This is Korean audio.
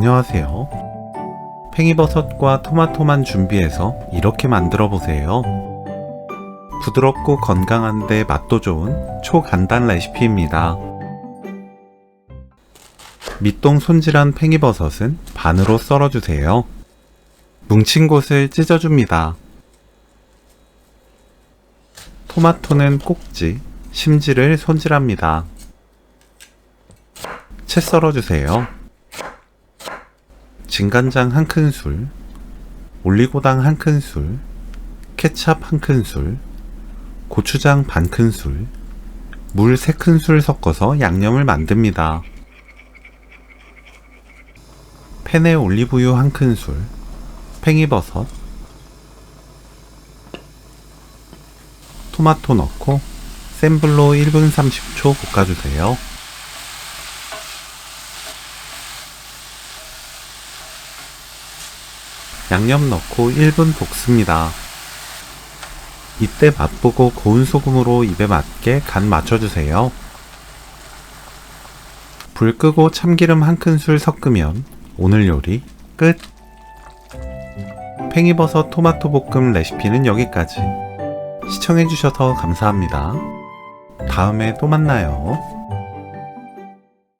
안녕하세요. 팽이버섯과 토마토만 준비해서 이렇게 만들어 보세요. 부드럽고 건강한데 맛도 좋은 초간단 레시피입니다. 밑동 손질한 팽이버섯은 반으로 썰어주세요. 뭉친 곳을 찢어줍니다. 토마토는 꼭지, 심지를 손질합니다. 채 썰어주세요. 진간장 1큰술, 올리고당 1큰술, 케찹 1큰술, 고추장 반큰술, 물 3큰술 섞어서 양념을 만듭니다. 팬에 올리브유 1큰술, 팽이버섯, 토마토 넣고 센 불로 1분 30초 볶아주세요. 양념 넣고 1분 볶습니다. 이때 맛보고 고운 소금으로 입에 맞게 간 맞춰주세요. 불 끄고 참기름 1큰술 섞으면 오늘 요리 끝! 팽이버섯 토마토 볶음 레시피는 여기까지. 시청해주셔서 감사합니다. 다음에 또 만나요.